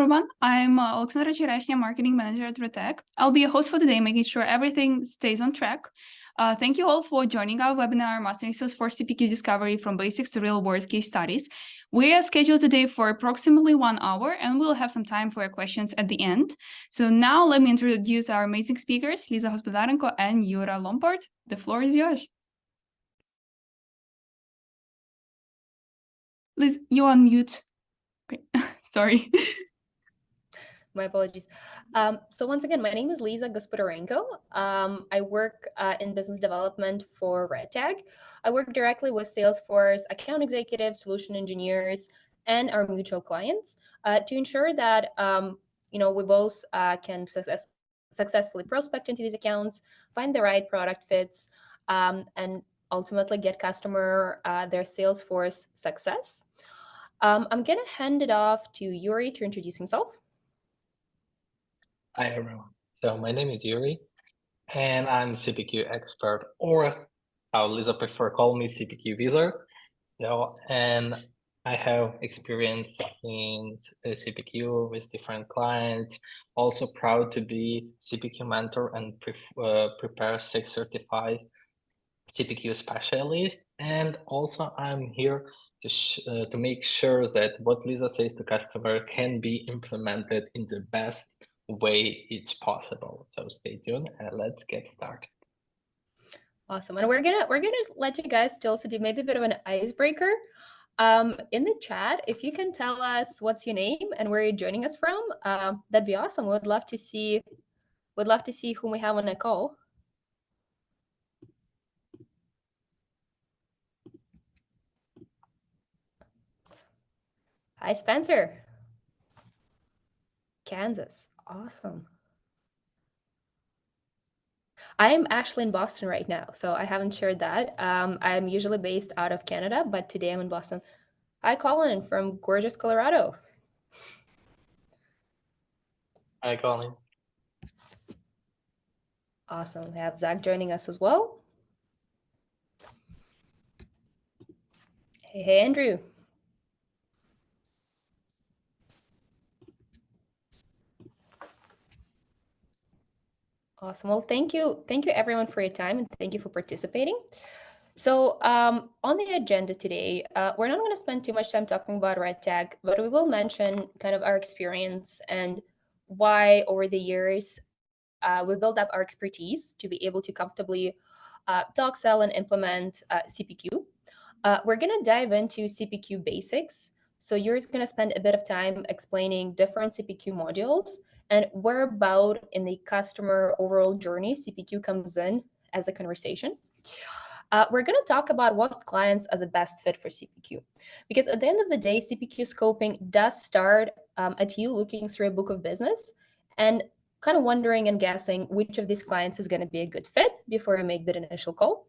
everyone. I'm Alexandra Chereshnya, Marketing Manager at RedTech. I'll be a host for today, making sure everything stays on track. Thank you all for joining our webinar, Mastering Salesforce CPQ Discovery from Basics to Real-World Case Studies. We are scheduled today for approximately 1 hour, and we'll have some time for your questions at the end. So now let me introduce our amazing speakers, Lisa Hospodarenko and Yura Lomport. The floor is yours. Liz, you're on mute. Okay, sorry. My apologies. So once again, my name is Lisa Gospodarenko. I work in business development for RedTag. I work directly with Salesforce account executives, solution engineers, and our mutual clients to ensure that we both can successfully prospect into these accounts, find the right product fits, and ultimately get customer their Salesforce success. I'm gonna hand it off to Yuri to introduce himself. Hi everyone. So my name is Yuri, and I'm CPQ expert, or how Lisa prefer call me, CPQ wizard. And I have experience in CPQ with different clients. Also proud to be CPQ mentor and prepare 6 certified CPQ specialist. And also I'm here to make sure that what Lisa says to customer can be implemented in the best way it's possible. So stay tuned and let's get started. Awesome. And we're gonna let you guys to also do maybe a bit of an icebreaker. In the chat, if you can tell us what's your name and where you're joining us from, that'd be awesome. We'd love to see whom we have on the call. Hi, Spencer. Kansas. Awesome. I'm actually in Boston right now, so I haven't shared that. I'm usually based out of Canada, but today I'm in Boston. Hi, Colin from gorgeous Colorado. Hi, Colin. Awesome. We have Zach joining us as well. Hey, Andrew. Awesome. Well, thank you everyone for your time, and thank you for participating. So on the agenda today, we're not going to spend too much time talking about RedTag, but we will mention kind of our experience and why over the years we built up our expertise to be able to comfortably talk, sell, and implement CPQ. We're going to dive into CPQ basics. So you're going to spend a bit of time explaining different CPQ modules and where about in the customer overall journey CPQ comes in as a conversation. We're going to talk about what clients are the best fit for CPQ. Because at the end of the day, CPQ scoping does start at you looking through a book of business and kind of wondering and guessing which of these clients is going to be a good fit before you make that initial call.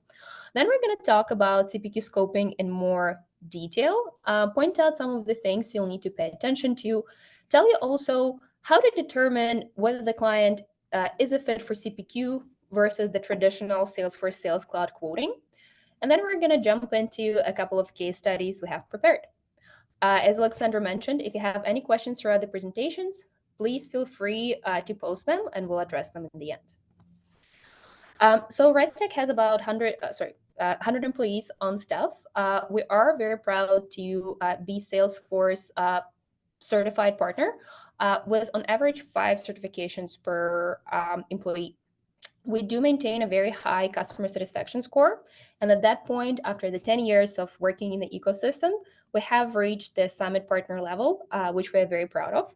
Then we're going to talk about CPQ scoping in more detail, point out some of the things you'll need to pay attention to, tell you also how to determine whether the client is a fit for CPQ versus the traditional Salesforce Sales Cloud quoting. And then we're going to jump into a couple of case studies we have prepared. As Alexandra mentioned, if you have any questions throughout the presentations, please feel free to post them and we'll address them in the end. So RedTech has about 100 employees on staff. We are very proud to be Salesforce certified partner with on average 5 certifications per employee. We do maintain a very high customer satisfaction score. And at that point, after the 10 years of working in the ecosystem, we have reached the summit partner level, which we're very proud of.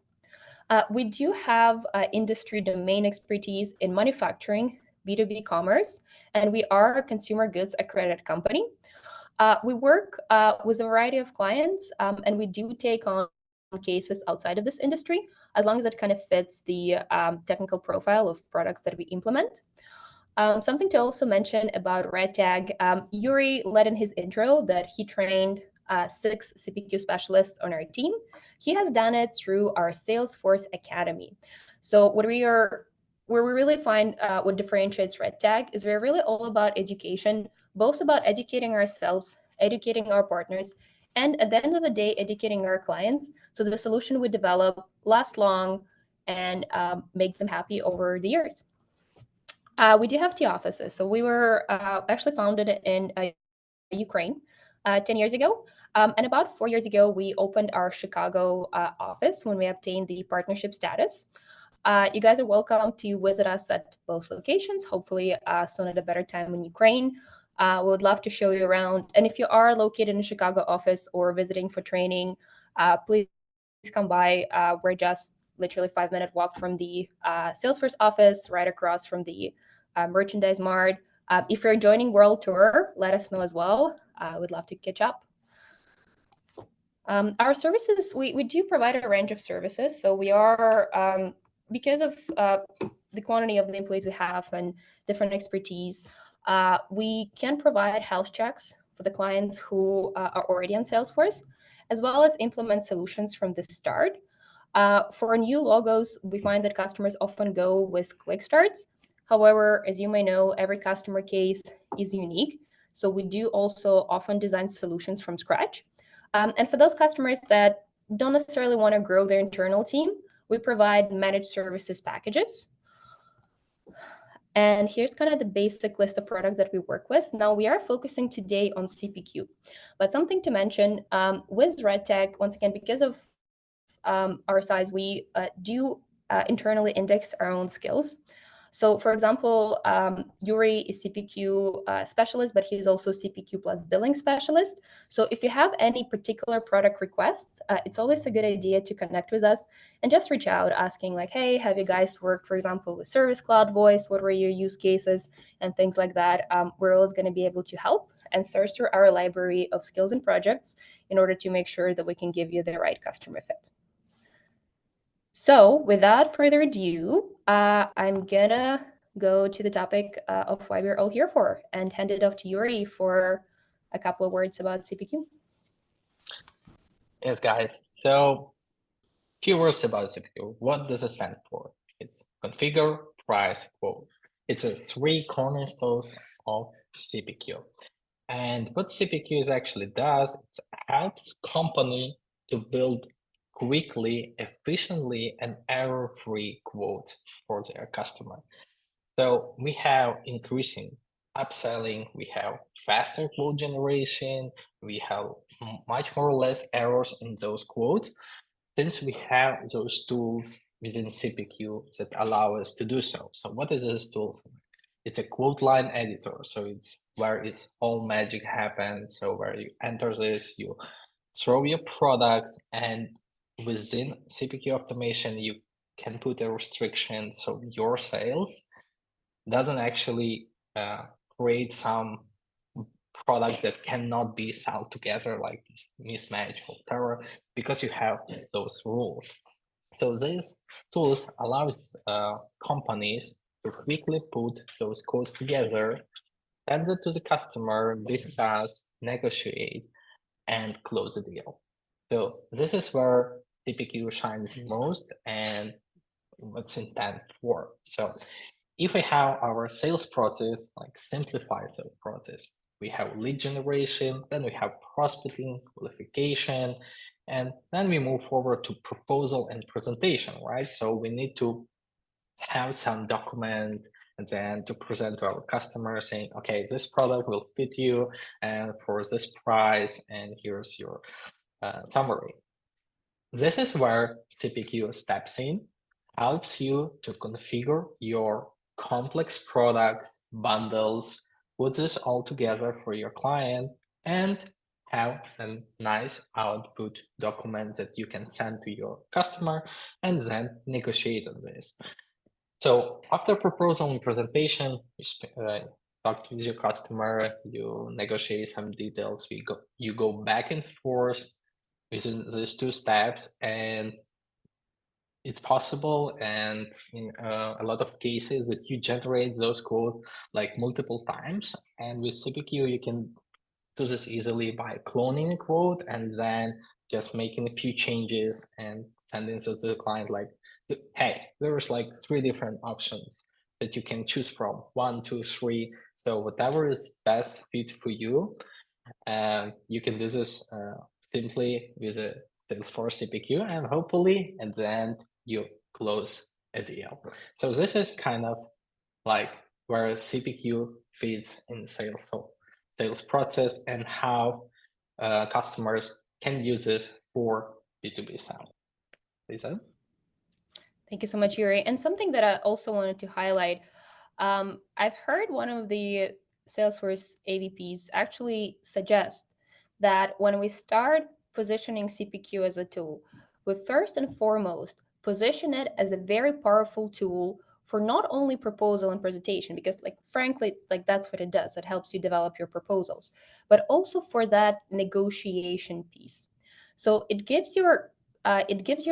We do have industry domain expertise in manufacturing, B2B commerce, and we are a consumer goods accredited company. We work with a variety of clients, and we do take on cases outside of this industry, as long as it kind of fits the technical profile of products that we implement. Something to also mention about RedTag, Yuri led in his intro that he trained 6 CPQ specialists on our team. He has done it through our Salesforce Academy. So where we really find what differentiates RedTag is we're really all about education, both about educating ourselves, educating our partners, and at the end of the day, educating our clients so the solution we develop lasts long and make them happy over the years. We do have 2 offices. So we were actually founded in Ukraine 10 years ago. And about 4 years ago, we opened our Chicago office when we obtained the partnership status. You guys are welcome to visit us at both locations, hopefully soon at a better time in Ukraine. We would love to show you around. And if you are located in the Chicago office or visiting for training, please come by. We're just literally 5-minute walk from the Salesforce office, right across from the merchandise mart. If you're joining World Tour, let us know as well. I would love to catch up. Our services, we do provide a range of services. So we are, because of the quantity of the employees we have and different expertise, we can provide health checks for the clients who are already on Salesforce, as well as implement solutions from the start. For new logos, we find that customers often go with quick starts. However, as you may know, every customer case is unique. So we do also often design solutions from scratch. And for those customers that don't necessarily want to grow their internal team, we provide managed services packages. And here's kind of the basic list of products that we work with. Now, we are focusing today on CPQ. But something to mention, with RedTech, once again, because of our size, we do internally index our own skills. So for example, Yuri is CPQ specialist, but he's also CPQ plus billing specialist. So if you have any particular product requests, it's always a good idea to connect with us and just reach out asking like, hey, have you guys worked, for example, with Service Cloud Voice? What were your use cases and things like that? We're always going to be able to help and search through our library of skills and projects in order to make sure that we can give you the right customer fit. So without further ado, I'm gonna go to the topic of why we're all here for and hand it off to Yuri for a couple of words about CPQ. Yes, guys. So, few words about CPQ. What does it stand for? It's configure, price, quote. It's a 3 cornerstones of CPQ. And what CPQ actually does, it helps company to build quickly, efficiently, and error-free quotes for their customer. So we have increasing upselling, we have faster quote generation, we have much more or less errors in those quotes, since we have those tools within CPQ that allow us to do so. So what is this tool? It's a quote line editor. So it's where it's all magic happens. So where you enter this, you throw your product, and within CPQ automation, you can put a restriction. So your sales doesn't actually create some product that cannot be sold together, like this mismatch or whatever, because you have those rules. So these tools allows companies to quickly put those codes together, send it to the customer, discuss, negotiate, and close the deal. So this is where CPQ shines most and what's intended for. So if we have our sales process, like simplified sales process, we have lead generation, then we have prospecting, qualification, and then we move forward to proposal and presentation, right? So we need to have some document and then to present to our customer saying, okay, this product will fit you and for this price, and here's your summary. This is where CPQ steps in, helps you to configure your complex products, bundles, put this all together for your client, and have a nice output document that you can send to your customer and then negotiate on this. So after proposal and presentation, you talk with your customer, you negotiate some details, you go back and forth within these 2 steps, and it's possible, and in a lot of cases, that you generate those code like multiple times. And with CPQ, you can do this easily by cloning a quote and then just making a few changes and sending it to the client like, hey, there's like 3 different options that you can choose from, 1, 2, 3. So whatever is best fit for you, you can do this simply with a Salesforce CPQ, and hopefully at the end you close a deal. So this is kind of like where CPQ fits in sales, so sales process, and how customers can use it for B2B sales. Lisa? Thank you so much, Yuri. And something that I also wanted to highlight, I've heard one of the Salesforce AVPs actually suggest that when we start positioning CPQ as a tool, we first and foremost position it as a very powerful tool for not only proposal and presentation, because frankly, that's what it does. It helps you develop your proposals, but also for that negotiation piece. So it gives your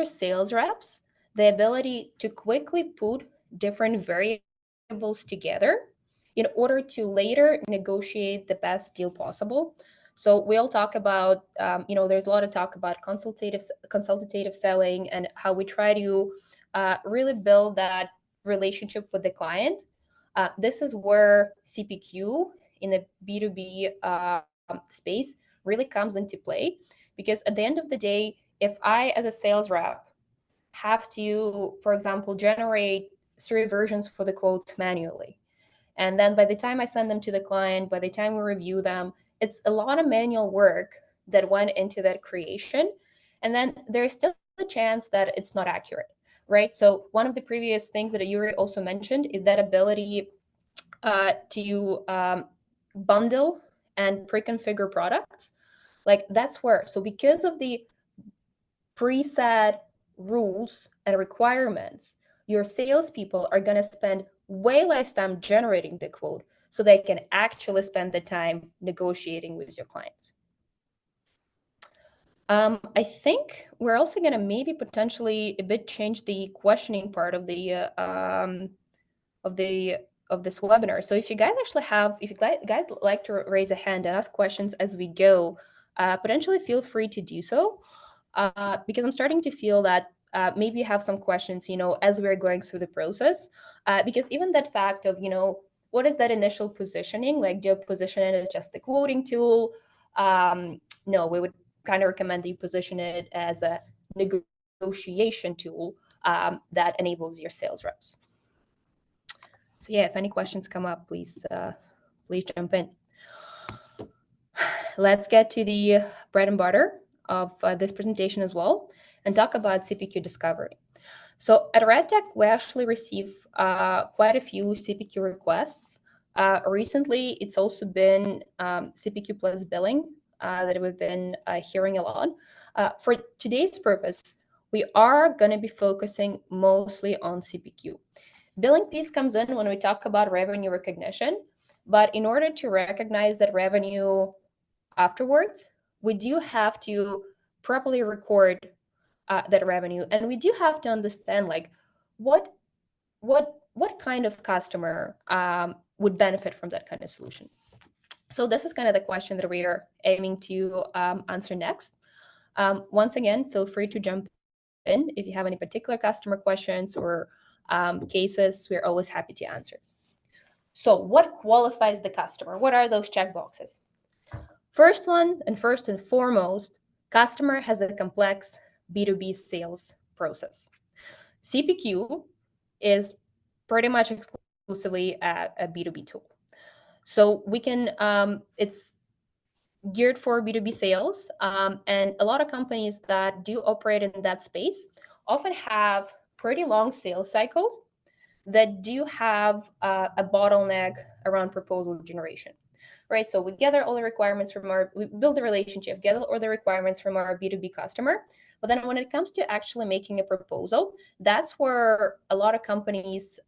sales reps the ability to quickly put different variables together in order to later negotiate the best deal possible. So we'll talk about, there's a lot of talk about consultative selling and how we try to really build that relationship with the client. This is where CPQ in the B2B space really comes into play, because at the end of the day, if I, as a sales rep, have to, for example, generate 3 versions for the quotes manually, and then by the time I send them to the client, by the time we review them, it's a lot of manual work that went into that creation. And then there's still a chance that it's not accurate, right? So one of the previous things that Yuri also mentioned is that ability to bundle and pre-configure products. That's where, so because of the preset rules and requirements, your salespeople are going to spend way less time generating the quote so they can actually spend the time negotiating with your clients. I think we're also going to maybe potentially a bit change the questioning part of the of this webinar. So if you guys guys like to raise a hand and ask questions as we go, potentially feel free to do so. Because I'm starting to feel that maybe you have some questions, as we're going through the process. Because even that fact of, what is that initial positioning? Do you position it as just a quoting tool? No, we would kind of recommend that you position it as a negotiation tool that enables your sales reps. So yeah, if any questions come up, please jump in. Let's get to the bread and butter of this presentation as well and talk about CPQ Discovery. So at RedTech, we actually receive quite a few CPQ requests. Recently, it's also been CPQ plus billing that we've been hearing a lot. For today's purpose, we are going to be focusing mostly on CPQ. Billing piece comes in when we talk about revenue recognition, but in order to recognize that revenue afterwards, we do have to properly record that revenue, and we do have to understand what kind of customer would benefit from that kind of solution. So this is kind of the question that we are aiming to answer next. Once again, feel free to jump in if you have any particular customer questions or cases. We're always happy to answer. So what qualifies the customer? What are those checkboxes? First and foremost, customer has a complex B2B sales process. CPQ is pretty much exclusively a B2B tool. So we can, it's geared for B2B sales. And a lot of companies that do operate in that space often have pretty long sales cycles that do have a bottleneck around proposal generation. Right, so we gather all the requirements we build a relationship, gather all the requirements from our B2B customer. But then when it comes to actually making a proposal, that's where a lot of companies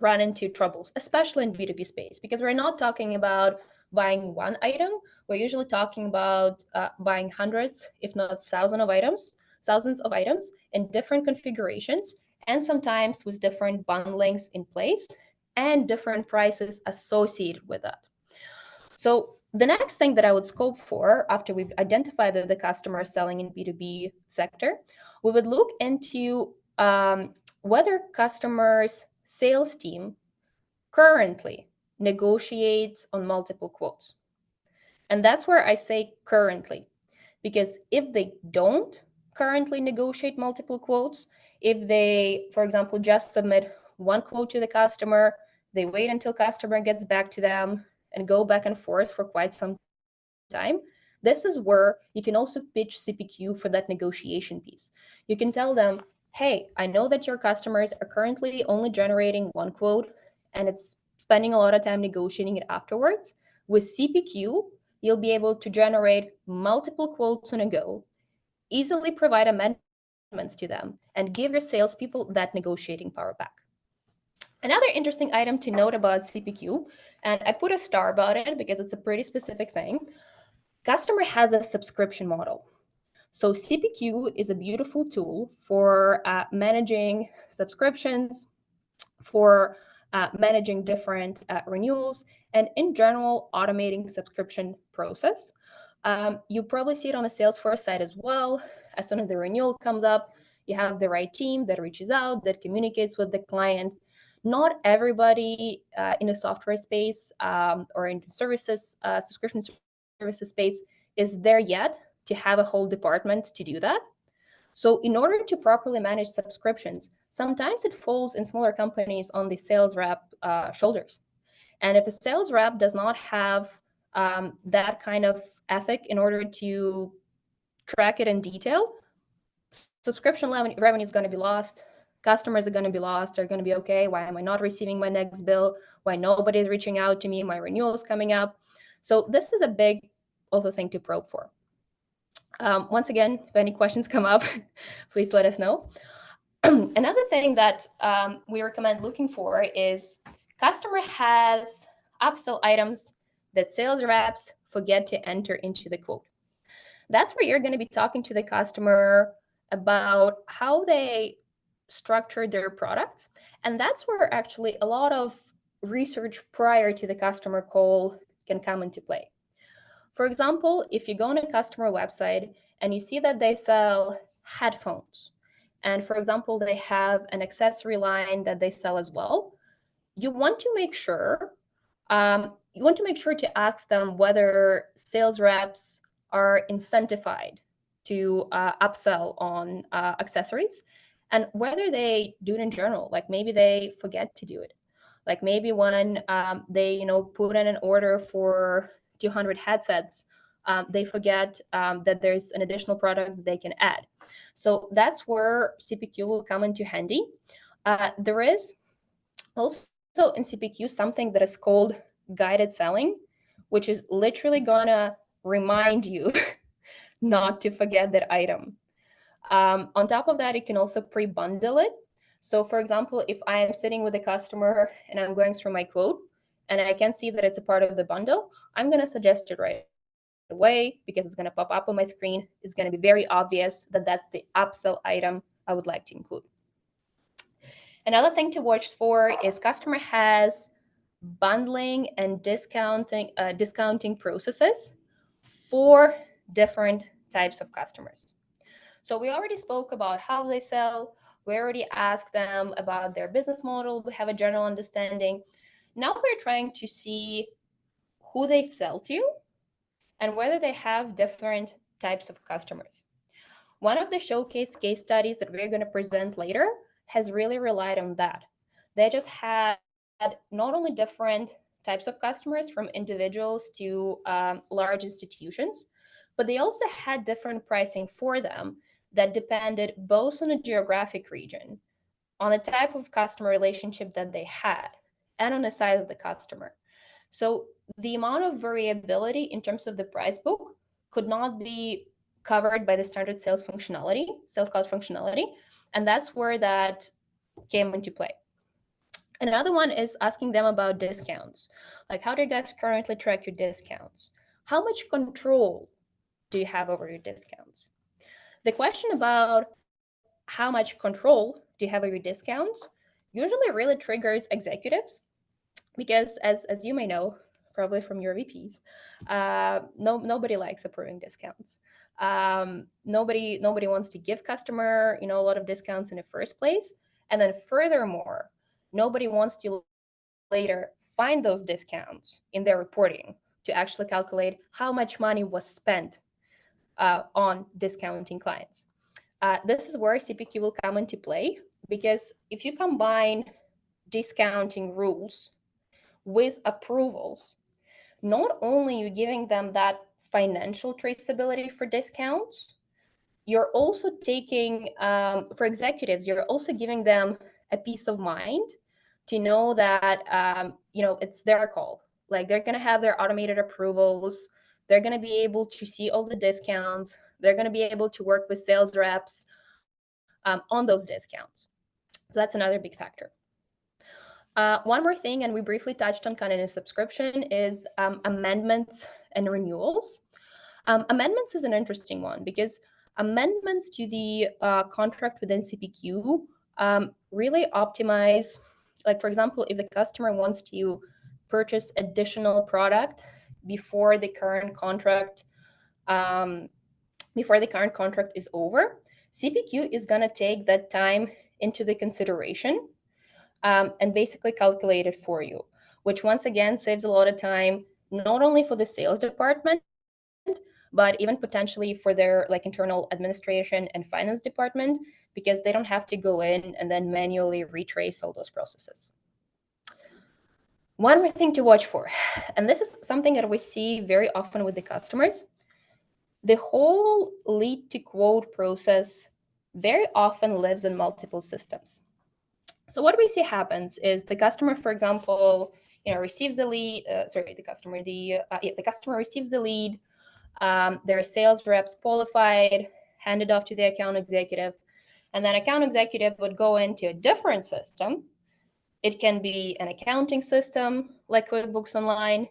run into troubles, especially in B2B space, because we're not talking about buying one item. We're usually talking about buying hundreds, if not thousands of items in different configurations, and sometimes with different bundlings in place and different prices associated with that. So the next thing that I would scope for after we've identified that the customer is selling in B2B sector, we would look into whether customers' sales team currently negotiates on multiple quotes. And that's where I say currently, Because if they don't currently negotiate multiple quotes, if they, for example, just submit one quote to the customer, they wait until customer gets back to them and go back and forth for quite some time, this is where you can also pitch CPQ for that negotiation piece. You can tell them, hey, I know that your customers are currently only generating one quote and it's spending a lot of time negotiating it afterwards. With CPQ, you'll be able to generate multiple quotes on a go, easily provide amendments to them, and give your salespeople that negotiating power back. Another interesting item to note about CPQ, and I put a star about it because it's a pretty specific thing, customer has a subscription model. So CPQ is a beautiful tool for managing subscriptions, for managing different renewals, and in general, automating subscription process. You probably see it on the Salesforce side as well. As soon as the renewal comes up, you have the right team that reaches out, that communicates with the client. Not everybody in the software space or in services, subscription services space is there yet to have a whole department to do that. So in order to properly manage subscriptions, sometimes it falls in smaller companies on the sales rep shoulders. And if a sales rep does not have that kind of ethic in order to track it in detail, subscription revenue is going to be lost. Customers are going to be lost. They're going to be, okay, why am I not receiving my next bill? Why nobody is reaching out to me? My renewal is coming up. So this is a big also thing to probe for. Once again, if any questions come up, please let us know. Another thing that we recommend looking for is customer has upsell items that sales reps forget to enter into the quote. That's where you're going to be talking to the customer about how they structure their products. And that's where actually a lot of research prior to the customer call can come into play. For example, if you go on a customer website and you see that they sell headphones, and for example, they have an accessory line that they sell as well, you want to make sure to ask them whether sales reps are incentivized to upsell on accessories, and whether they do it in general. Like maybe they forget to do it. Like maybe when they put in an order for 200 headsets, they forget that there's an additional product that they can add. So that's where CPQ will come into handy. There is also in CPQ something that is called guided selling, which is literally gonna remind you not to forget that item. On top of that, you can also pre-bundle it. So for example, if I am sitting with a customer and I'm going through my quote and I can see that it's a part of the bundle, I'm going to suggest it right away because it's going to pop up on my screen. It's going to be very obvious that that's the upsell item I would like to include. Another thing to watch for is customer has bundling and discounting processes for different types of customers. So we already spoke about how they sell. We already asked them about their business model. We have a general understanding. Now we're trying to see who they sell to and whether they have different types of customers. One of the showcase case studies that we're going to present later has really relied on that. They just had not only different types of customers, from individuals to large institutions, but they also had different pricing for them that depended both on the geographic region, on the type of customer relationship that they had, and on the size of the customer. So the amount of variability in terms of the price book could not be covered by the standard sales cloud functionality. And that's where that came into play. Another one is asking them about discounts. Like, how do you guys currently track your discounts? How much control do you have over your discounts? The question about how much control do you have over your discounts usually really triggers executives, because as you may know, probably from your VPs, nobody likes approving discounts. Nobody wants to give customer a lot of discounts in the first place, and then furthermore, nobody wants to later find those discounts in their reporting to actually calculate how much money was spent on discounting clients. This is where CPQ will come into play, because if you combine discounting rules with approvals, not only are you giving them that financial traceability for discounts, you're also taking, for executives, you're also giving them a peace of mind to know that, it's their call. Like, they're going to have their automated approvals. They're going to be able to see all the discounts. They're going to be able to work with sales reps on those discounts. So that's another big factor. One more thing, and we briefly touched on kind of in a subscription, is amendments and renewals. Amendments is an interesting one, because amendments to the contract within CPQ really optimize, like, for example, if the customer wants to purchase additional product before the current contract is over, CPQ is going to take that time into the consideration and basically calculate it for you, which once again saves a lot of time, not only for the sales department, but even potentially for their internal administration and finance department, because they don't have to go in and then manually retrace all those processes. One more thing to watch for, and this is something that we see very often with the customers, the whole lead to quote process very often lives in multiple systems. So what we see happens is the customer, for example, receives the lead. The customer receives the lead. Their sales reps qualified, handed off to the account executive, and then account executive would go into a different system. It can be an accounting system like QuickBooks Online.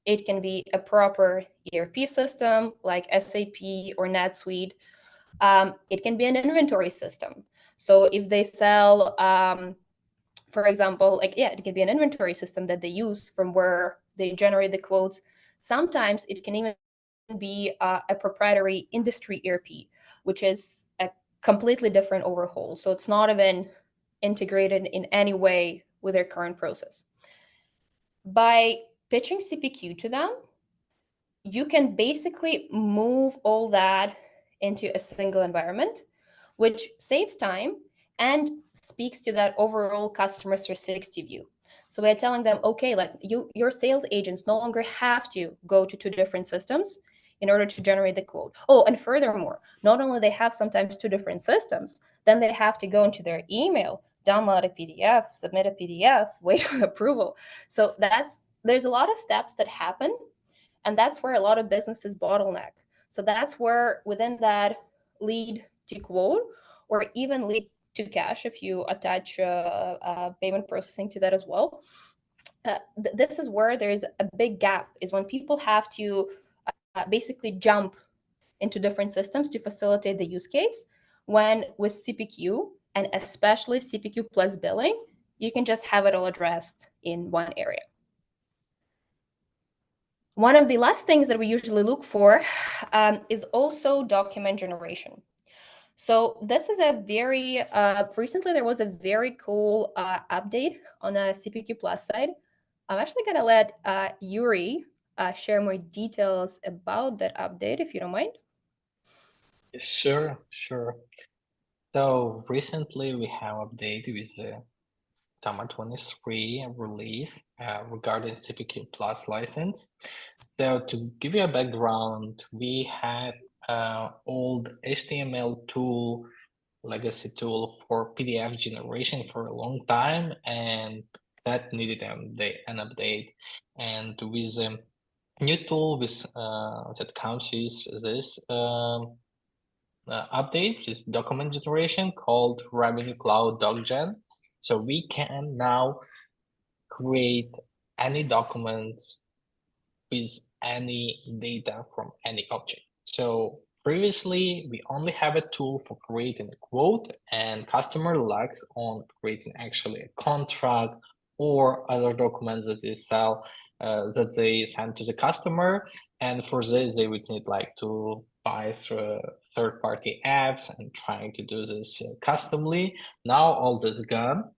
It can be a proper ERP system like SAP or NetSuite. It can be an inventory system. So if they sell, for example, it can be an inventory system that they use from where they generate the quotes. Sometimes it can even be a proprietary industry ERP, which is a completely different overhaul. So it's not even integrated in any way with their current process. By pitching CPQ to them, you can basically move all that into a single environment, which saves time and speaks to that overall customer 360 view. So we're telling them, okay, your sales agents no longer have to go to 2 different systems in order to generate the quote. Oh, and furthermore, not only they have sometimes 2 different systems, then they have to go into their email, download a PDF, submit a PDF, wait for approval. So there's a lot of steps that happen, and that's where a lot of businesses bottleneck. So that's where within that lead to quote, or even lead to cash, if you attach payment processing to that as well, this is where there's a big gap, is when people have to basically jump into different systems to facilitate the use case, when with CPQ, and especially CPQ plus billing, you can just have it all addressed in one area. One of the last things that we usually look for is also document generation. So this is a very, recently there was a very cool update on a CPQ Plus side. I'm actually gonna let Yuri share more details about that update, if you don't mind. Sure. So recently we have updated with the summer 23 release regarding CPQ Plus license. So to give you a background, we had old HTML tool, legacy tool for PDF generation for a long time, and that needed an update. And with a new tool that comes with this update, this document generation called Revenue Cloud DocGen. So we can now create any documents with any data from any object. So previously, we only have a tool for creating a quote, and customer lacks on creating actually a contract or other documents that they sell, that they send to the customer. And for this, they would need to buy through third-party apps and trying to do this customly. Now all this is gone.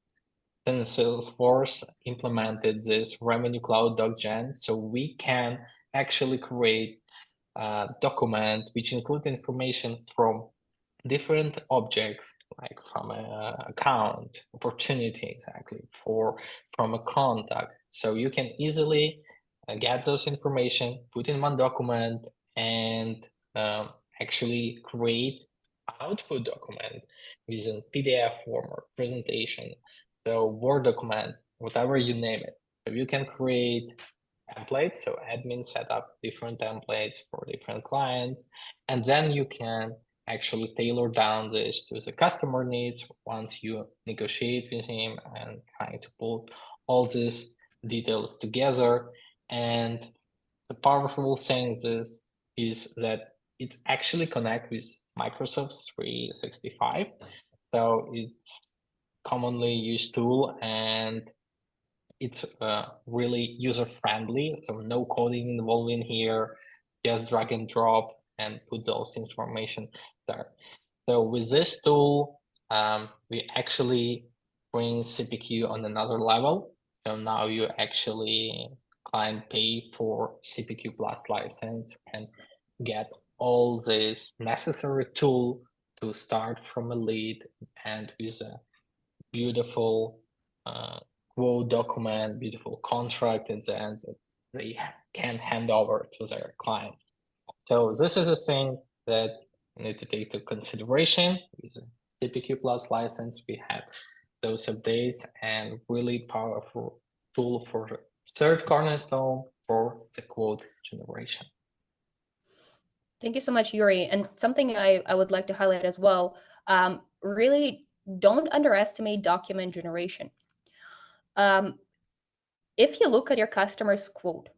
Then Salesforce implemented this Revenue Cloud DocGen, so we can actually create document which include information from different objects, like from an account, opportunity, exactly, from a contact. So you can easily get those information, put in one document, and actually create output document with a PDF form or presentation. So Word document, whatever you name it. So you can create templates. So admin set up different templates for different clients, and then you can actually tailor down this to the customer needs once you negotiate with him and trying to put all this detail together. And the powerful thing is that it actually connects with Microsoft 365. So it's commonly used tool, and it's really user-friendly, so no coding involved in here, just drag and drop and put those information there. So with this tool, we actually bring CPQ on another level. So now you actually client pay for CPQ Plus license and get all this necessary tool to start from a lead, and with a beautiful quote document, beautiful contract at the end that they can hand over to their client. So this is a thing that you need to take into consideration. With the CPQ Plus license, we have those updates and really powerful tool for third cornerstone for the quote generation. Thank you so much, Yuri. And something I would like to highlight as well, really don't underestimate document generation. If you look at your customer's quote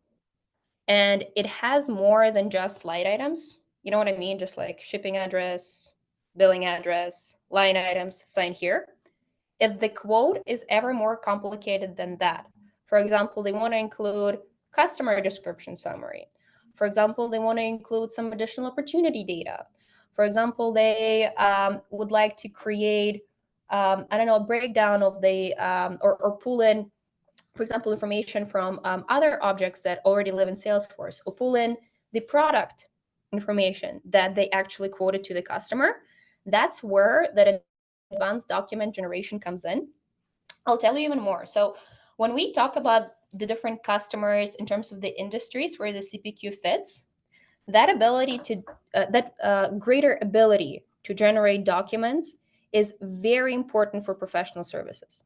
and it has more than just line items, you know what I mean? Just like shipping address, billing address, line items, sign here. If the quote is ever more complicated than that, for example, they want to include customer description summary. For example, they want to include some additional opportunity data. For example, they would like to create, I don't know, a breakdown of the, or pull in, for example, information from other objects that already live in Salesforce, or pull in the product information that they actually quoted to the customer. That's where that advanced document generation comes in. I'll tell you even more. So when we talk about the different customers in terms of the industries where the CPQ fits, that ability to greater ability to generate documents is very important for professional services.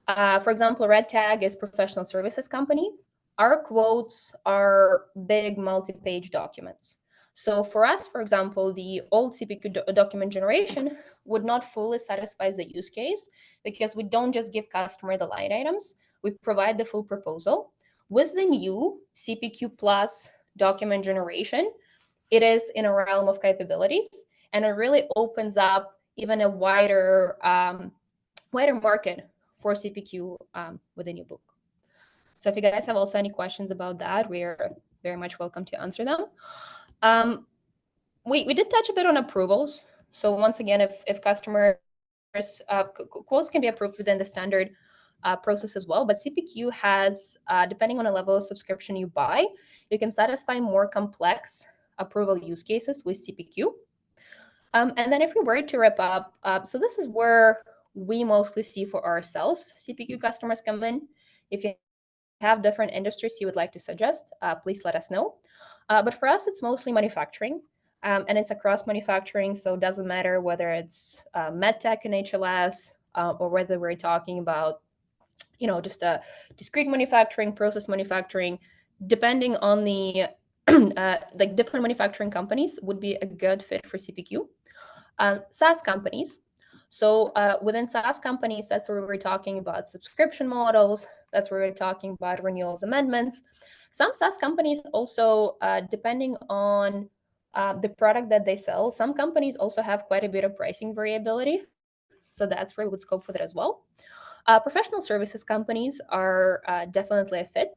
For example, Red Tag is professional services company. Our quotes are big multi-page documents. So for us, for example, the old CPQ document generation would not fully satisfy the use case, because we don't just give customer the line items, we provide the full proposal. With the new CPQ Plus document generation, it is in a realm of capabilities, and it really opens up even a wider market for CPQ with the new book. So if you guys have also any questions about that, we're very much welcome to answer them. We did touch a bit on approvals. So once again, if customers, quotes can be approved within the standard process as well, but CPQ has, depending on the level of subscription you buy, you can satisfy more complex approval use cases with CPQ. And then if we were to wrap up, so this is where we mostly see for ourselves CPQ customers come in. If you have different industries you would like to suggest, please let us know. But for us, it's mostly manufacturing, and it's across manufacturing. So it doesn't matter whether it's medtech and HLS, or whether we're talking about, you know, just a discrete manufacturing, process manufacturing, depending on the like different manufacturing companies would be a good fit for CPQ. SaaS companies. So within SaaS companies, that's where we're talking about subscription models. That's where we're talking about renewals, amendments. Some SaaS companies also, depending on the product that they sell, some companies also have quite a bit of pricing variability. So that's where we would scope for that as well. Professional services companies are definitely a fit.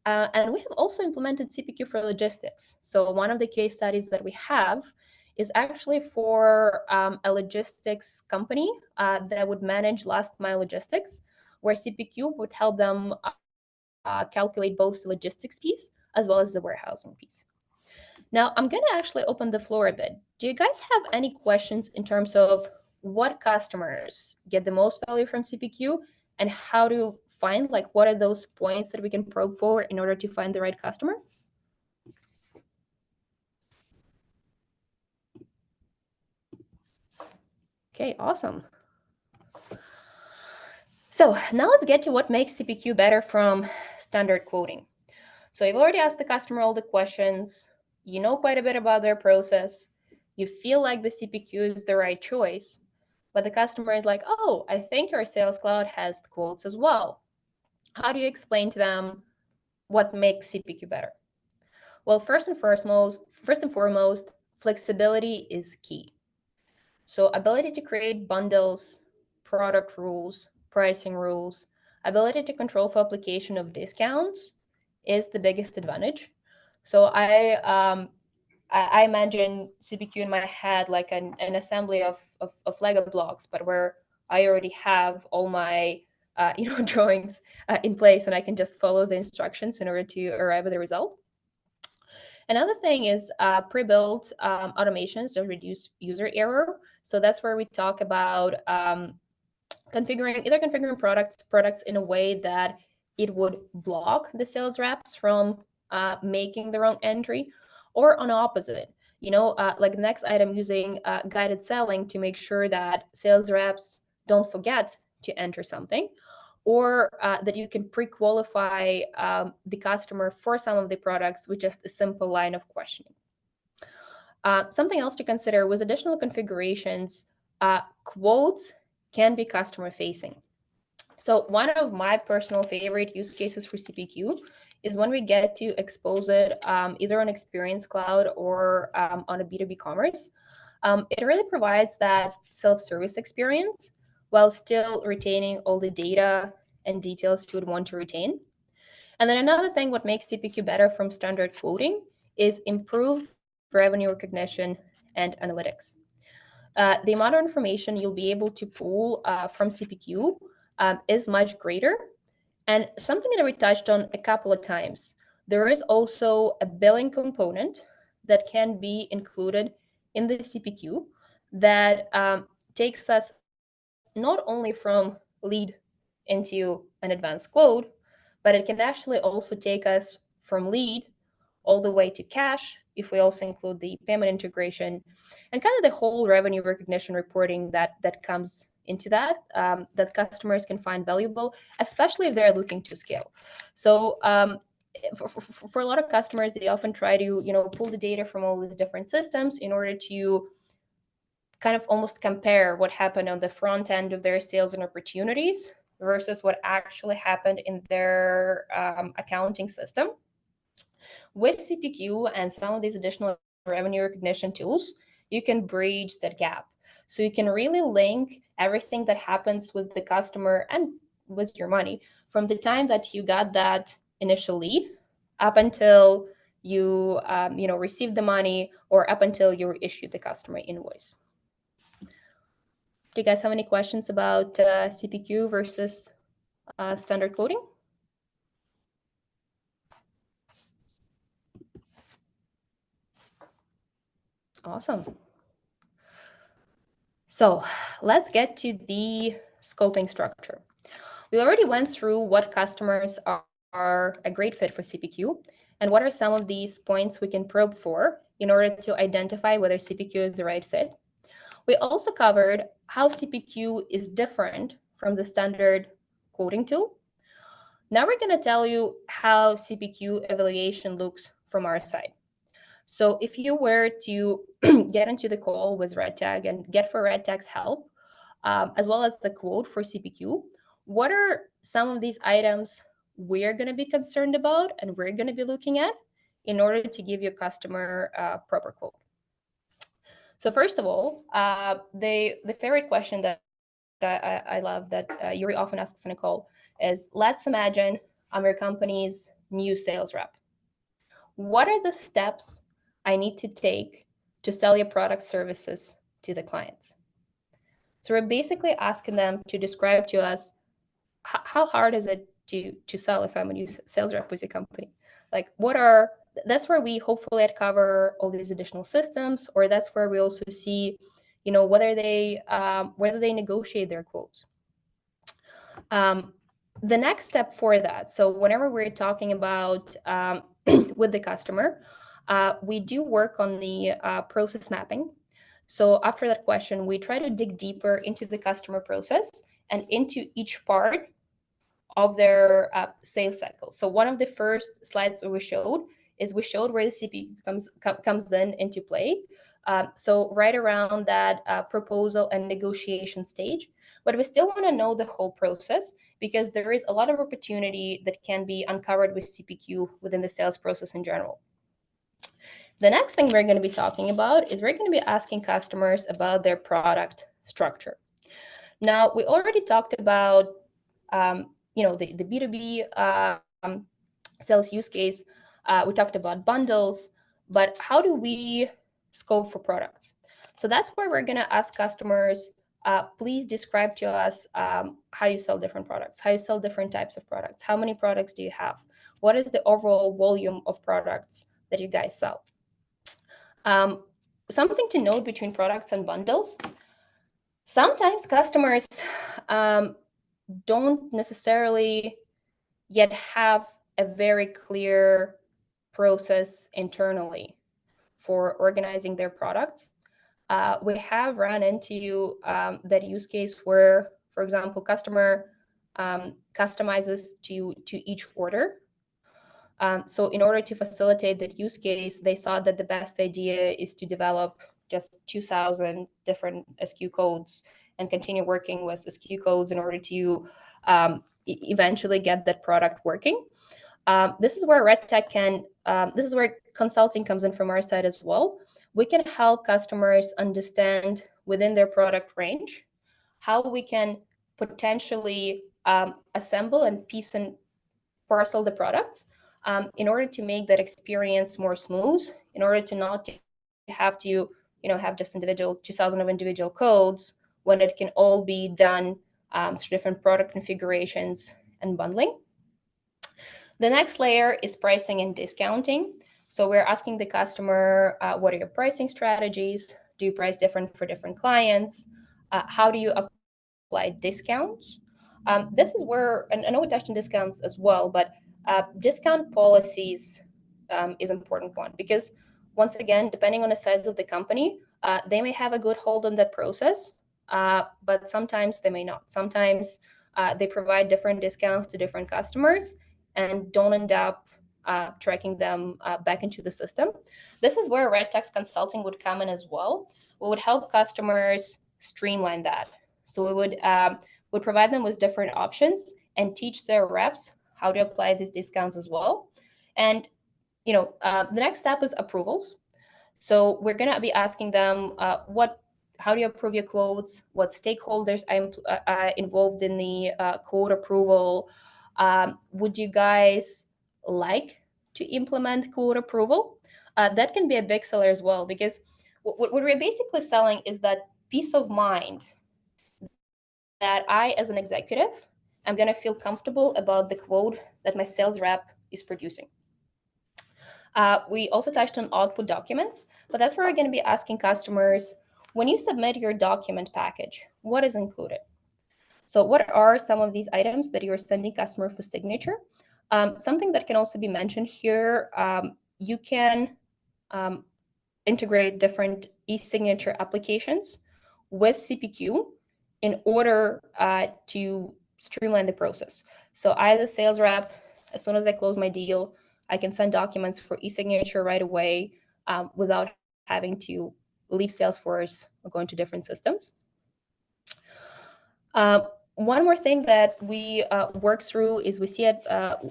And we have also implemented CPQ for logistics. So one of the case studies that we have is actually for a logistics company that would manage last mile logistics, where CPQ would help them calculate both the logistics piece as well as the warehousing piece. Now, I'm going to actually open the floor a bit. Do you guys have any questions in terms of what customers get the most value from CPQ and how to find, like, what are those points that we can probe for in order to find the right customer? Okay, awesome. So now let's get to what makes CPQ better from standard quoting. So you've already asked the customer all the questions, you know quite a bit about their process, you feel like the CPQ is the right choice, but the customer is like, oh, I think your Sales Cloud has quotes as well. How do you explain to them what makes CPQ better? Well, first and foremost, flexibility is key. So ability to create bundles, product rules, pricing rules, ability to control for application of discounts is the biggest advantage. So I imagine CPQ in my head like an assembly of Lego blocks, but where I already have all my drawings in place, and I can just follow the instructions in order to arrive at the result. Another thing is pre-built automations that reduce user error. So that's where we talk about configuring products in a way that it would block the sales reps from making their own entry, or on opposite. Like the next item, using guided selling to make sure that sales reps don't forget to enter something, or that you can pre-qualify the customer for some of the products with just a simple line of questioning. Something else to consider with additional configurations, quotes can be customer facing. So one of my personal favorite use cases for CPQ is when we get to expose it either on Experience Cloud or on a B2B commerce. It really provides that self-service experience while still retaining all the data and details you would want to retain. And then another thing, what makes CPQ better from standard quoting is improved revenue recognition and analytics. The amount of information you'll be able to pull from CPQ is much greater. And something that we touched on a couple of times, there is also a billing component that can be included in the CPQ that takes us not only from lead into an advanced quote, but it can actually also take us from lead all the way to cash if we also include the payment integration and kind of the whole revenue recognition reporting that comes into that that customers can find valuable, especially if they're looking to scale. So for a lot of customers, they often try to pull the data from all these different systems in order to kind of almost compare what happened on the front end of their sales and opportunities versus what actually happened in their accounting system. With CPQ and some of these additional revenue recognition tools, you can bridge that gap. So you can really link everything that happens with the customer and with your money from the time that you got that initial lead up until you received the money, or up until you issued the customer invoice. Do you guys have any questions about CPQ versus standard quoting? Awesome. So let's get to the scoping structure. We already went through what customers are a great fit for CPQ and what are some of these points we can probe for in order to identify whether CPQ is the right fit. We also covered how CPQ is different from the standard quoting tool. Now we're going to tell you how CPQ evaluation looks from our side. So if you were to get into the call with RedTag and get for RedTag's help, as well as the quote for CPQ, what are some of these items we're going to be concerned about and we're going to be looking at in order to give your customer a proper quote? So first of all, the favorite question that I love that Yuri often asks in a call is, let's imagine I'm your company's new sales rep. What are the steps I need to take to sell your product services to the clients? So we're basically asking them to describe to us how hard is it to sell if I'm a new sales rep with your company? Like, what are that's where we hopefully cover all these additional systems, or that's where we also see, whether they negotiate their quotes. The next step for that, so whenever we're talking about with the customer, we do work on the process mapping. So after that question, we try to dig deeper into the customer process and into each part of their sales cycle. So one of the first slides that we showed where the CPQ comes into play. So right around that proposal and negotiation stage. But we still want to know the whole process, because there is a lot of opportunity that can be uncovered with CPQ within the sales process in general. The next thing we're going to be talking about is we're going to be asking customers about their product structure. Now, we already talked about the B2B sales use case. We talked about bundles, but how do we scope for products? So that's where we're going to ask customers, please describe to us how you sell different products, how you sell different types of products, how many products do you have, what is the overall volume of products that you guys sell. Something to note between products and bundles, sometimes customers don't necessarily yet have a very clear process internally for organizing their products. We have run into that use case where, for example, customer customizes to each order. So in order to facilitate that use case, they thought that the best idea is to develop just 2,000 different SKU codes and continue working with SKU codes in order to eventually get that product working. This is where this is where consulting comes in from our side as well. We can help customers understand within their product range how we can potentially assemble and piece and parcel the products in order to make that experience more smooth, in order to not have to have just 2,000 of individual codes, when it can all be done through different product configurations and bundling. The next layer is pricing and discounting. So we're asking the customer, what are your pricing strategies? Do you price different for different clients? How do you apply discounts? This is where, and I know we touched on discounts as well, but discount policies is an important one, because once again, depending on the size of the company, they may have a good hold on that process, but sometimes they may not. Sometimes they provide different discounts to different customers and don't end up tracking them back into the system. This is where Red Text Consulting would come in as well. We would help customers streamline that. So we would provide them with different options and teach their reps how to apply these discounts as well. And the next step is approvals. So we're going to be asking them how do you approve your quotes? What stakeholders are involved in the quote approval? Would you guys like to implement quote approval? That can be a big seller as well, because what we're basically selling is that peace of mind that I, as an executive, am going to feel comfortable about the quote that my sales rep is producing. We also touched on output documents, but that's where we're going to be asking customers, when you submit your document package, what is included? So what are some of these items that you're sending customer for signature? Something that can also be mentioned here, you can integrate different e-signature applications with CPQ in order to streamline the process. So I, as a sales rep, as soon as I close my deal, I can send documents for e-signature right away without having to leave Salesforce or go into different systems. One more thing that we work through is we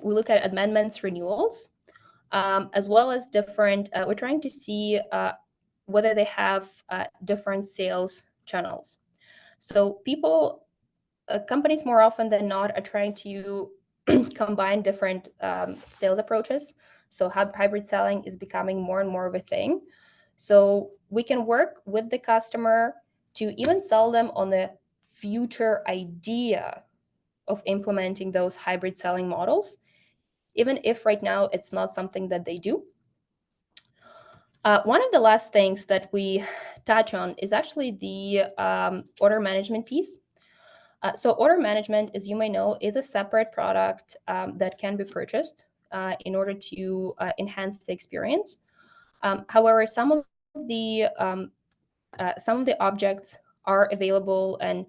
look at amendments, renewals, as well as different, we're trying to see whether they have different sales channels. So companies more often than not are trying to combine different sales approaches. So hybrid selling is becoming more and more of a thing. So we can work with the customer to even sell them on the future idea of implementing those hybrid selling models, even if right now it's not something that they do. One of the last things that we touch on is actually the order management piece. So order management, as you may know, is a separate product that can be purchased in order to enhance the experience. However, some of the objects are available, and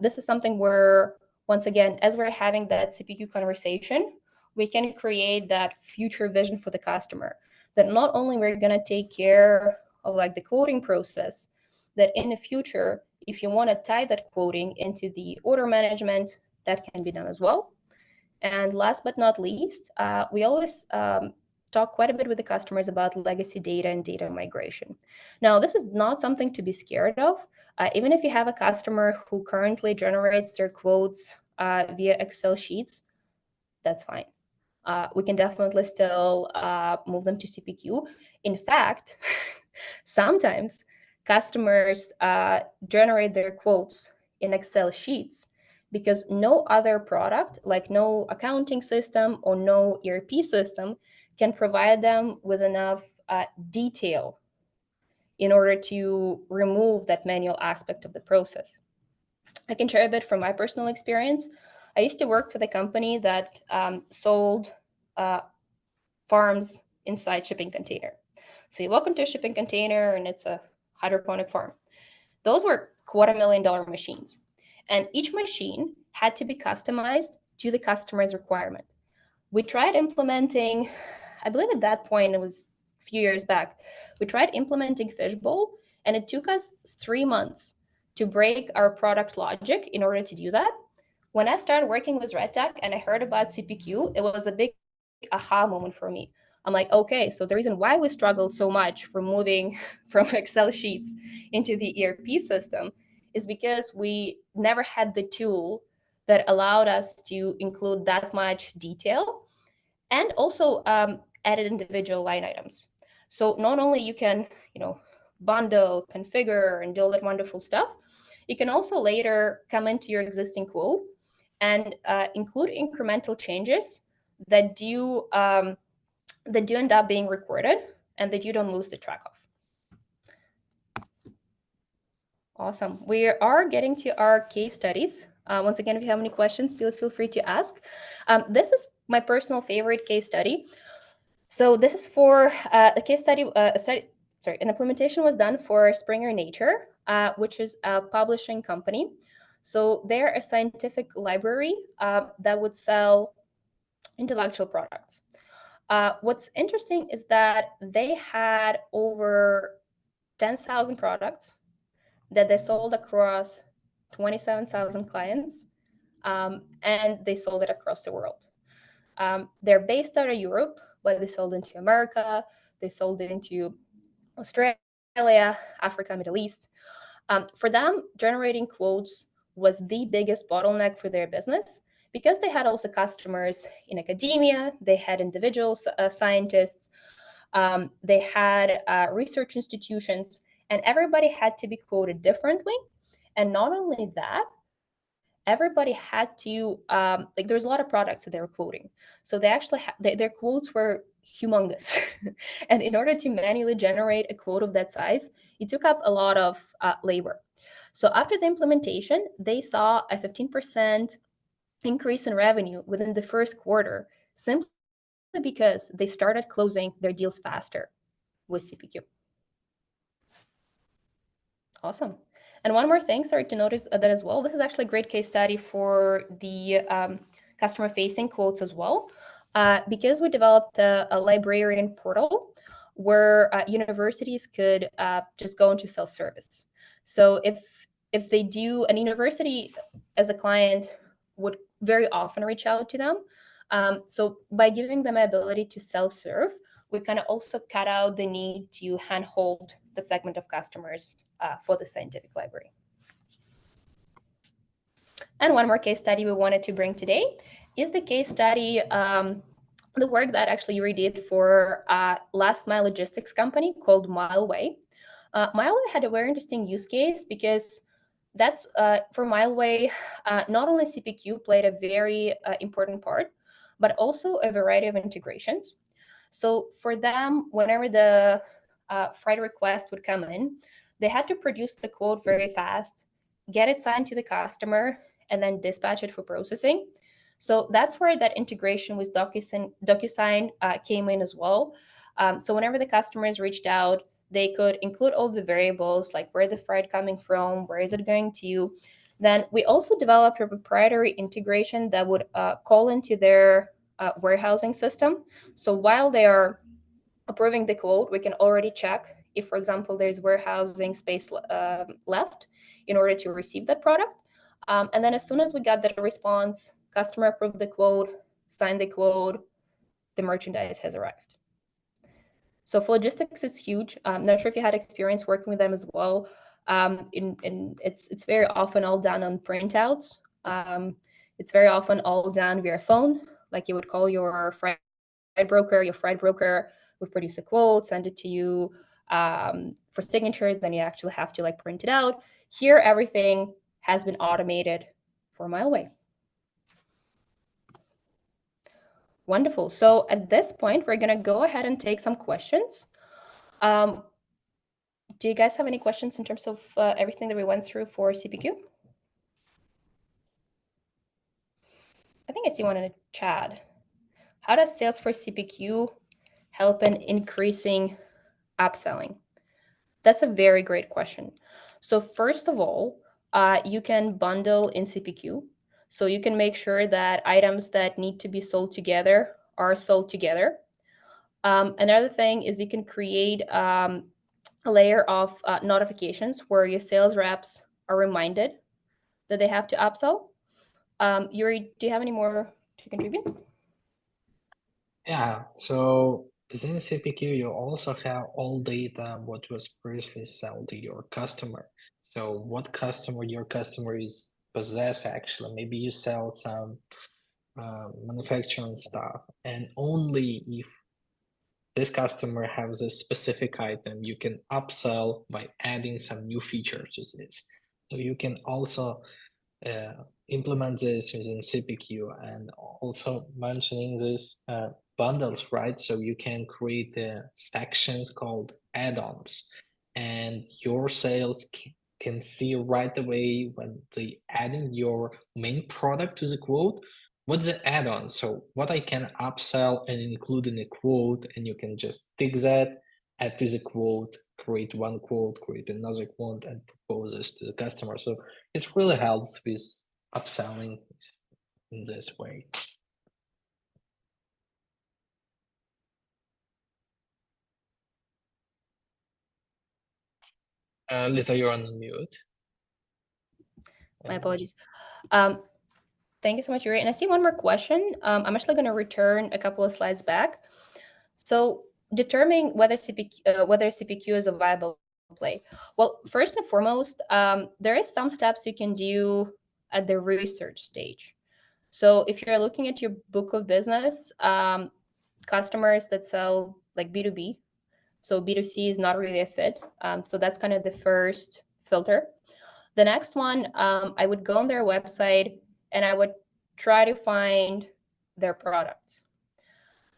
this is something where, once again, as we're having that CPQ conversation, we can create that future vision for the customer, that not only we're going to take care of like the quoting process, that in the future, if you want to tie that quoting into the order management, that can be done as well. And last but not least, we always talk quite a bit with the customers about legacy data and data migration. Now, this is not something to be scared of. Even if you have a customer who currently generates their quotes via Excel sheets, that's fine. We can definitely still move them to CPQ. In fact, sometimes customers generate their quotes in Excel sheets because no other product, like no accounting system or no ERP system, can provide them with enough detail in order to remove that manual aspect of the process. I can share a bit from my personal experience. I used to work for the company that sold farms inside shipping container. So you walk into a shipping container and it's a hydroponic farm. Those were $250,000 machines. And each machine had to be customized to the customer's requirement. We tried implementing, I believe at that point, it was a few years back, we tried implementing Fishbowl, and it took us 3 months to break our product logic in order to do that. When I started working with RedTech and I heard about CPQ, it was a big aha moment for me. I'm like, okay, so the reason why we struggled so much from moving from Excel sheets into the ERP system is because we never had the tool that allowed us to include that much detail and also added individual line items. So not only you can, bundle, configure, and do all that wonderful stuff, you can also later come into your existing quote and include incremental changes that do end up being recorded and that you don't lose the track of. Awesome. We are getting to our case studies. Once again, if you have any questions, please feel free to ask. This is my personal favorite case study. So this is for a case study, an implementation was done for Springer Nature, which is a publishing company. So they're a scientific library that would sell intellectual products. What's interesting is that they had over 10,000 products that they sold across 27,000 clients, and they sold it across the world. They're based out of Europe, but they sold into America, they sold it into Australia, Africa, Middle East. For them, generating quotes was the biggest bottleneck for their business because they had also customers in academia, they had individual scientists, they had research institutions, and everybody had to be quoted differently. And not only that, everybody had to, there's a lot of products that they were quoting. So they actually, their quotes were humongous. And in order to manually generate a quote of that size, it took up a lot of labor. So after the implementation, they saw a 15% increase in revenue within the first quarter, simply because they started closing their deals faster with CPQ. Awesome. And one more thing, sorry to notice that as well. This is actually a great case study for the customer-facing quotes as well, because we developed a librarian portal where universities could just go into self-service. So if they do, an university as a client would very often reach out to them. So by giving them the ability to self-serve, we kind of also cut out the need to handhold the segment of customers for the scientific library. And one more case study we wanted to bring today is the case study, the work that actually Yuri did for a last mile logistics company called Mileway. Mileway had a very interesting use case because that's for Mileway, not only CPQ played a very important part, but also a variety of integrations. So for them, whenever the freight request would come in, they had to produce the quote very fast, get it signed to the customer, and then dispatch it for processing. So that's where that integration with DocuSign came in as well. So whenever the customers reached out, they could include all the variables, like where the freight coming from, where is it going to. Then we also developed a proprietary integration that would call into their warehousing system. So while they are approving the quote, we can already check if, for example, there's warehousing space left in order to receive that product. And then as soon as we got the response, customer approved the quote, signed the quote, the merchandise has arrived. So for logistics, it's huge. Not sure if you had experience working with them as well. It's very often all done on printouts. It's very often all done via phone, like you would call your freight broker. Your freight broker would produce a quote, send it to you for signature. Then you actually have to print it out. Here, everything has been automated for a mile away. Wonderful. So at this point, we're going to go ahead and take some questions. Do you guys have any questions in terms of everything that we went through for CPQ? I think I see one in the chat. How does Salesforce CPQ help in increasing upselling? That's a very great question. So first of all, you can bundle in CPQ. So you can make sure that items that need to be sold together are sold together. Another thing is you can create a layer of notifications where your sales reps are reminded that they have to upsell. Yuri, do you have any more to contribute? Yeah, so within CPQ, you also have all data what was previously sold to your customer. So what customer your customer is possessed actually. Maybe you sell some manufacturing stuff, and only if this customer has a specific item, you can upsell by adding some new features to this. So you can also implement this within CPQ, and also mentioning this bundles, right? So you can create sections called add-ons, and your sales can see right away when they adding your main product to the quote, what's the add-on? So what I can upsell and include in a quote, and you can just tick that, add to the quote, create one quote, create another quote, and propose this to the customer. So it really helps with upselling in this way. Lisa, you're on mute. My apologies. Thank you so much, Yuri. And I see one more question. I'm actually going to return a couple of slides back. So determining whether CPQ is a viable play. Well, first and foremost, there is some steps you can do at the research stage. So if you're looking at your book of business, customers that sell like B2B, so B2C is not really a fit. So that's kind of the first filter. The next one, I would go on their website and I would try to find their products.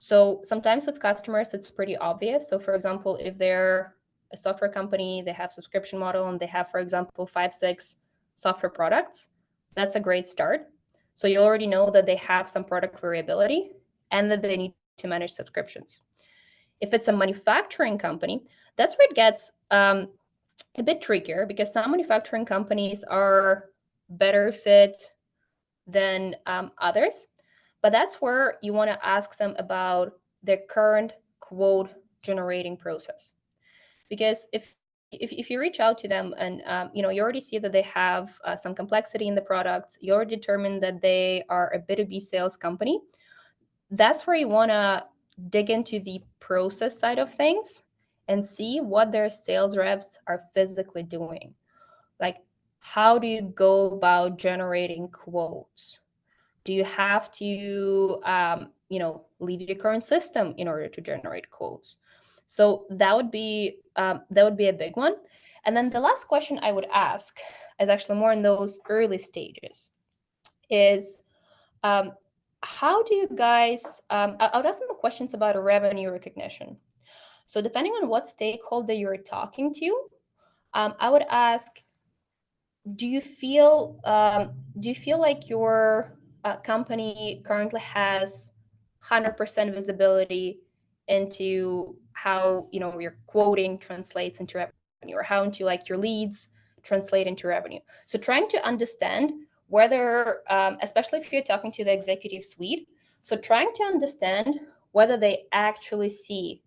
So sometimes with customers, it's pretty obvious. So for example, if they're a software company, they have subscription model and they have, for example, 5-6 software products, that's a great start. So you already know that they have some product variability and that they need to manage subscriptions. If it's a manufacturing company, that's where it gets a bit trickier, because some manufacturing companies are better fit than others. But that's where you want to ask them about their current quote generating process. Because if you reach out to them and you already see that they have some complexity in the products, you already determined that they are a B2B sales company, that's where you want to dig into the process side of things and see what their sales reps are physically doing. Like, how do you go about generating quotes? Do you have to leave your current system in order to generate quotes? So that would be a big one. And then the last question I would ask is actually more in those early stages is, how do you guys, I would ask them questions about revenue recognition. So depending on what stakeholder you're talking to, I would ask, do you feel like your company currently has 100% visibility into how your quoting translates into revenue, or how into like your leads translate into revenue? So trying to understand whether, especially if you're talking to the executive suite, so trying to understand whether they actually see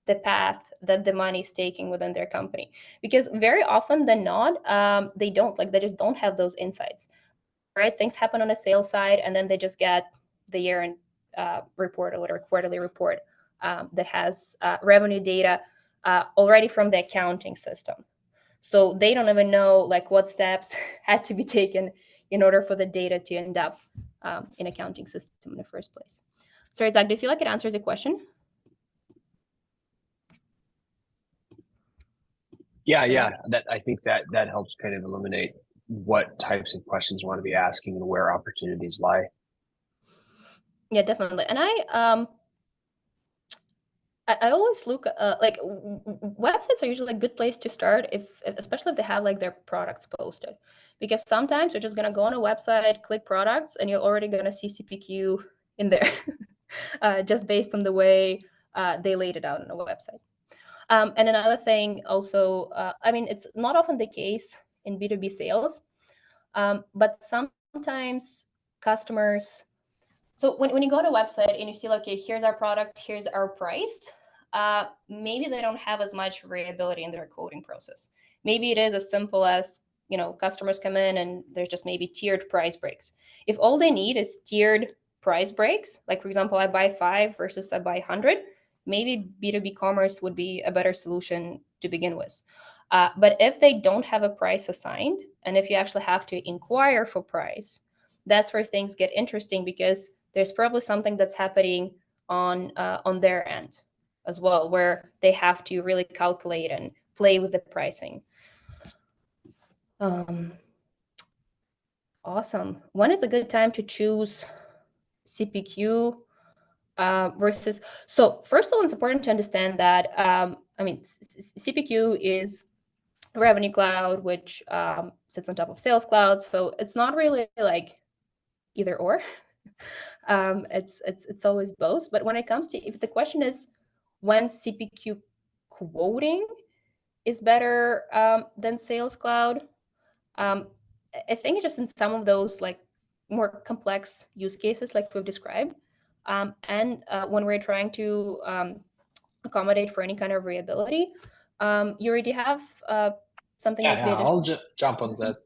the path that the money is taking within their company, because very often than not, they don't, like, they just don't have those insights, right? Things happen on a sales side, and then they just get the year-end report or whatever, quarterly report that has revenue data already from the accounting system. So they don't even know like what steps had to be taken in order for the data to end up in accounting system in the first place. Sorry, Zach, do you feel like it answers your question? Yeah. That, I think that helps kind of illuminate what types of questions you want to be asking and where opportunities lie. Yeah, definitely. And I always look like websites are usually a good place to start, especially if they have like their products posted, because sometimes you're just gonna go on a website, click products, and you're already gonna see CPQ in there, just based on the way they laid it out on a website. And another thing also, I mean, it's not often the case in B2B sales, but sometimes customers. So when you go to a website and you see, like, okay, here's our product, here's our price, maybe they don't have as much variability in their quoting process. Maybe it is as simple as, customers come in and there's just maybe tiered price breaks. If all they need is tiered price breaks, like for example, I buy 5 versus I buy 100, maybe B2B commerce would be a better solution to begin with. But if they don't have a price assigned, and if you actually have to inquire for price, that's where things get interesting, because there's probably something that's happening on their end as well, where they have to really calculate and play with the pricing. Awesome. When is a good time to choose CPQ versus? So first of all, it's important to understand that CPQ is Revenue Cloud, which sits on top of Sales Cloud, so it's not really like either or. It's always both. But when it comes to, if the question is when CPQ quoting is better than Sales Cloud, I think just in some of those like more complex use cases like we've described, and when we're trying to accommodate for any kind of variability, you already have something like Yeah, I'll jump on that.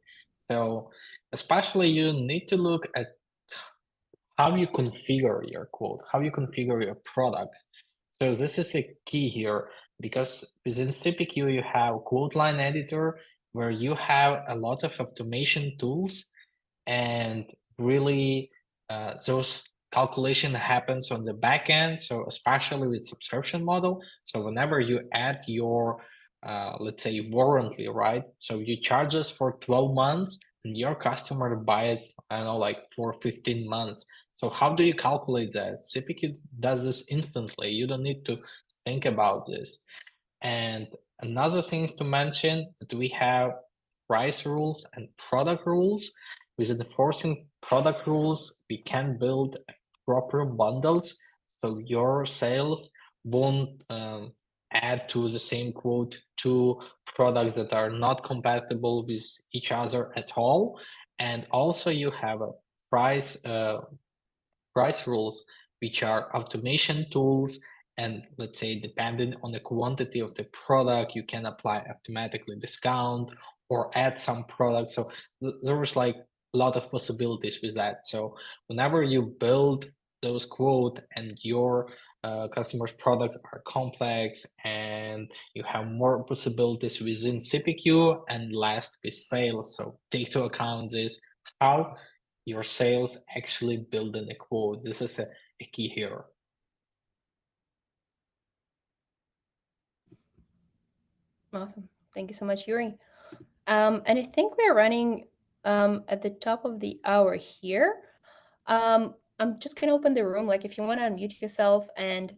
So especially you need to look at how you configure your quote, how you configure your product. So this is a key here, because within CPQ you have quote line editor, where you have a lot of automation tools, and really those calculation happens on the back end. So especially with subscription model, so whenever you add your let's say warranty, right? So you charge us for 12 months and your customer buy it, I don't know, like for 15 months. So how do you calculate that? CPQ does this instantly. You don't need to think about this. And another thing to mention that we have price rules and product rules. With enforcing product rules, we can build proper bundles, so your sales won't add to the same quote two products that are not compatible with each other at all. And also you have a price rules, which are automation tools, and let's say depending on the quantity of the product, you can apply automatically discount or add some products. So there was like a lot of possibilities with that. So whenever you build those quote and your customers' products are complex, and you have more possibilities within CPQ and last with sales. So take to account this, how your sales actually building a quote. This is a key here. Awesome. Thank you so much, Yuri. And I think we're running at the top of the hour here. I'm just going to open the room. Like, if you want to unmute yourself and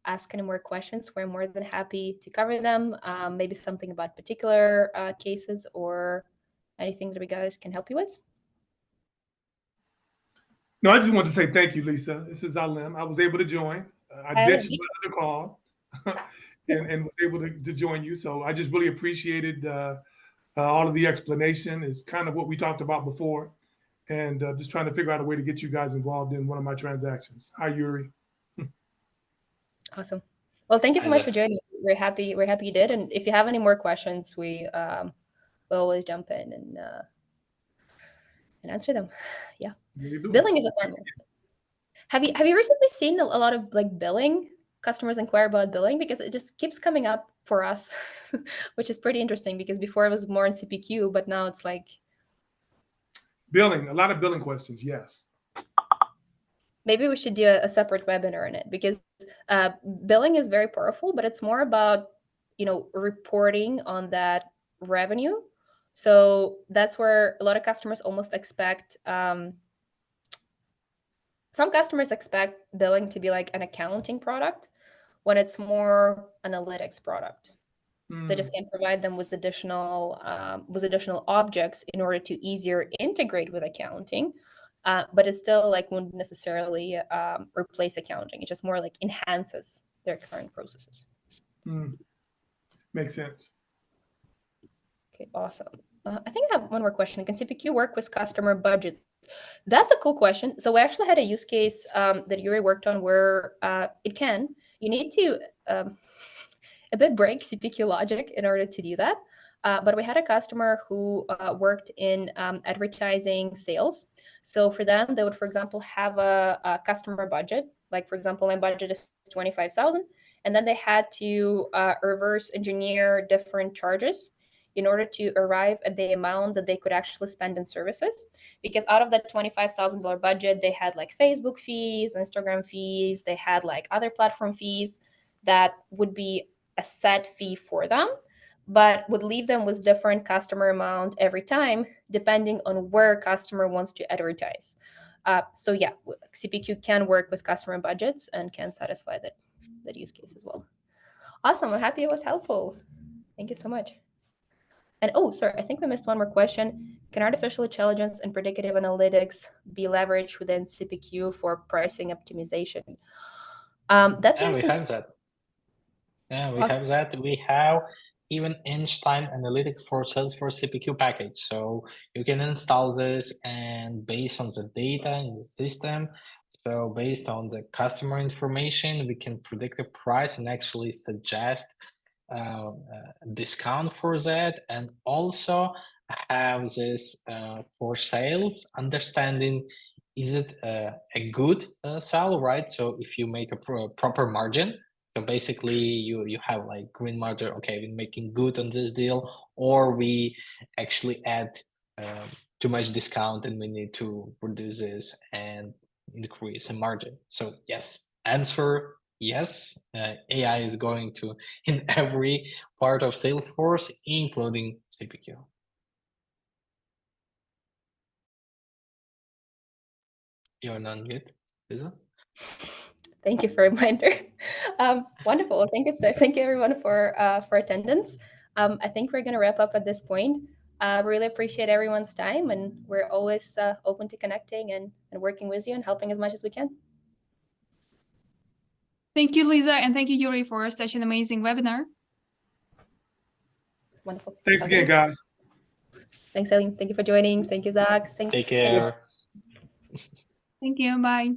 ask any more questions, we're more than happy to cover them. Maybe something about particular cases or anything that we guys can help you with. No, I just wanted to say thank you, Lisa. This is Alim. I was able to join. I ditched the call and was able to join you. So I just really appreciated all of the explanation. It's kind of what we talked about before, and just trying to figure out a way to get you guys involved in one of my transactions. Hi, Yuri. Awesome. Well, thank you so much for joining. We're happy you did. And if you have any more questions, we will always jump in and answer them. Yeah. Billing is a fun one. Have you recently seen a lot of like billing customers inquire about billing? Because it just keeps coming up for us, which is pretty interesting because before it was more in CPQ, but now it's like billing, a lot of billing questions. Yes. Maybe we should do a separate webinar on it because billing is very powerful, but it's more about, reporting on that revenue. So that's where a lot of customers almost expect, some customers expect billing to be like an accounting product when it's more analytics product. They just can provide them with additional objects in order to easier integrate with accounting. But it still like wouldn't necessarily replace accounting. It just more like enhances their current processes. Makes sense. Okay, awesome. I think I have one more question. Can CPQ work with customer budgets? That's a cool question. So we actually had a use case that Yuri worked on where it can. You need to a bit break CPQ logic in order to do that. But we had a customer who worked in advertising sales. So for them, they would, for example, have a customer budget. Like, for example, my budget is 25,000. And then they had to reverse engineer different charges in order to arrive at the amount that they could actually spend in services. Because out of that $25,000 budget, they had like Facebook fees, Instagram fees, they had like other platform fees that would be a set fee for them, but would leave them with different customer amount every time, depending on where customer wants to advertise. So yeah, CPQ can work with customer budgets and can satisfy that use case as well. Awesome, I'm happy it was helpful. Thank you so much. And oh, sorry, I think we missed one more question. Can artificial intelligence and predictive analytics be leveraged within CPQ for pricing optimization? That's interesting. We have that. Yeah, we have that. We have even inch-time analytics for Salesforce CPQ package. So you can install this, and based on the data in the system, so based on the customer information, we can predict the price and actually suggest a discount for that, and also have this for sales understanding. Is it a good sell, right? So if you make a proper margin, so basically you have like green margin, okay, we're making good on this deal, or we actually add too much discount and we need to reduce this and increase a margin. So yes, answer yes, AI is going to in every part of Salesforce, including CPQ. You're not mute, Lisa? Thank you for a reminder. Wonderful. Well, thank you, sir. Thank you, everyone, for attendance. I think we're going to wrap up at this point. Really appreciate everyone's time, and we're always open to connecting and working with you and helping as much as we can. Thank you, Lisa, and thank you, Yuri, for such an amazing webinar. Wonderful. Thanks again, guys. Thanks, Eileen. Thank you for joining. Thank you, Zach. Take care. Thank you. Bye.